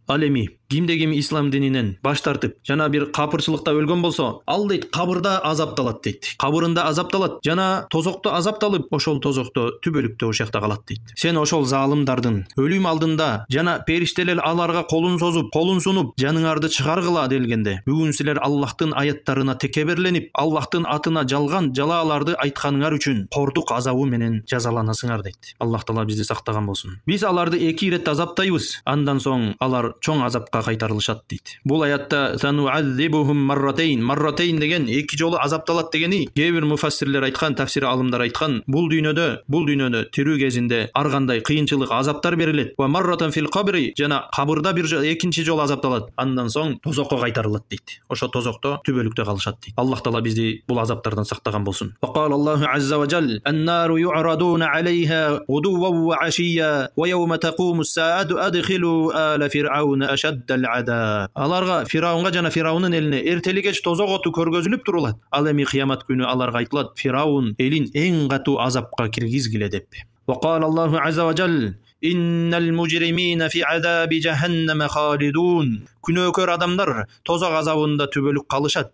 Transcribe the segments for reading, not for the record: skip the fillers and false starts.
Ал эми кимде ким ислам дининен баш тартып жана бир капырчылыкта өлгөн болсо, ал дейт кабырда азапталат дейт. Кабырында азапталат жана тозокто азапталып, ошол тозокто түбөлүктө ошакта калат дейт. Сен ошол залымдардын өлүм алдында жана периштелер аларга колун сунуп жаныңарды чыгаргыла делгенде, бүгүн силер Аллахтын аяттарына текеберленип, Аллахтын атына жалган жалааларды айтканыңар үчүн кордук азабы менен жазаланасыңар дейт. Аллах Таала бизди сактаган болсун. Биз аларды 2 ирет азаптайбыз, андан соң алар чоң азапка кайтарылышат дейт. Бул аятта сануаззибухум марратейн деген 2 жолу азапталат дегени кээ бир муфассирлер айткан, тафсир алымдар айткан, бул дүйнөдө тирүү кезинде ар кандай кыйынчылык, азаптар берилет. Ва марратан фил кабри, жана кабырда бир экинчи жолу азапталат. Андан соң тозокко кайтарылат дейт. Ошо тозокто түбөлүктө калышат дейт. Аллах Таала бизди бул азаптардан сактаган болсун. Ва кала Аллаху азза ва жал: "Ан-нару ю'радуна 'алейха гудувwan ва 'ашiyya ва yawma taqumu as-sa'atu adkhilu ala fir'auna ashaddal 'adab." Аларга Фираунга жана Фираунун элине эртели кеч тозок оту көргөзүлүп турулат. Ал эми кыямат күнү аларга айтылат: Фираун элин эң катуу азапка киргизгиле деп. Ва кала Аллаху азза ва жал: "Иннал мужримина фи 'адаби jahannama khalidun." Күнөөкөр адамдар тозок азабында түбөлүк калышат.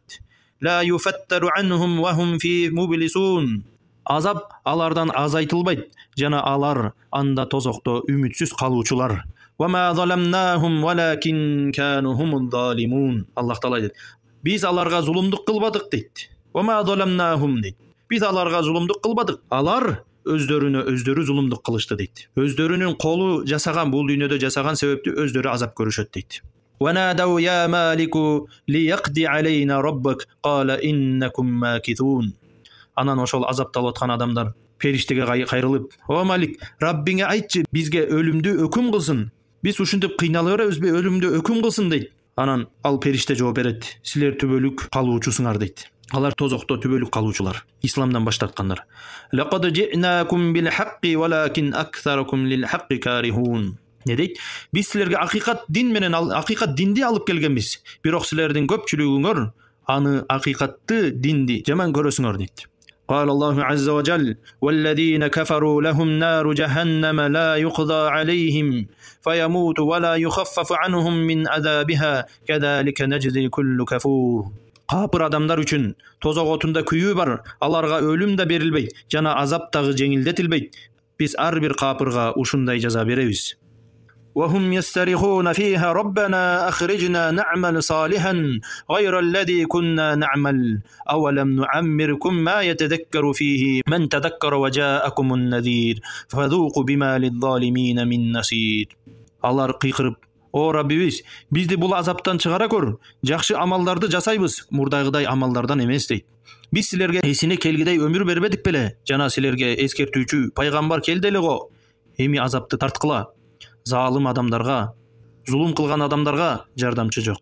La yufattaru anhum wa hum fi mublisun. Азап алардан азайтылбайт жана алар анда тозокто үмүтсүз калуучулар. Wa ma zalamnahum walakin kanu humuz zalimun. Аллах Таала дейт: Биз аларга зулумдук кылбадык дейт. Wa ma zalamnahum дейт. Биз аларга зулумдук кылбадык. Алар өздөрү зулумдук кылышты дейт. Өздөрүнүн колу жасаган, бул дүйнөдө жасаган себептүү өздөрү азап көрүшөт дейт. وَنَادَوْا يَا مَالِكُ لِيَقْضِ عَلَيْنَا رَبُّكَ قَالَ إِنَّكُمْ مَاكِثُونَ. Анан ошол азапталып аткан адамдар периштеге кайрылып: "О Малик, Раббиңе айтчы, бизге өлүмдү өкүм кылсын. Биз ушинтип кыйнала беребизби, өлүмдү өкүм кылсын" дейт. Анан ал периште жооп берет: "Силер түбөлүк калуучусуңар" дейт. Алар тозокто түбөлүк калуучулар, исламдан баш тарткандар. "Лaqad ji'nakum bil haqqi walakin aktharukum lil haqqi karihun." Не дейт? Биз силерге акыйкат динди алып келгенбиз. Бирок силердин көпчүлүгүңөр аны акыйкатты динди жаман көрөсүңөр дейт. قال الله عز وجل: والذين كفروا لهم نار جهنم لا يقضى عليهم فيموتوا ولا يخفف عنهم من عذابها كذلك نجزي كل كفور. Капыр адамдар үчүн тозок отунда күйүү бар. Аларга өлүм да берилбейт, жана азап дагы жеңилдетилбейт. Биз ар бир капырга ушундай жаза беребиз. وهم يسترخون فيها ربنا أخرجنا نعمل صالحا غير الذي كنا نعمل أولم نعمركم ما يتذكر فيه من تذكر وجاءكم النذير فذوقوا بما للظالمين من نصير. Алар кыйкырып: "О Раббибиз, бизди бул азаптан чыгара көр. Жакшы амалдарды жасайбыз, мурдагыдай амалдардан эмес" дейт. Биз силерге эсине келгидей өмүр бербедик беле? Жана силерге эскертүүчү пайгамбар келди эле го. Эми азапты тарткыла. Залым адамдарга, зулум кылган адамдарга жардамчы жок.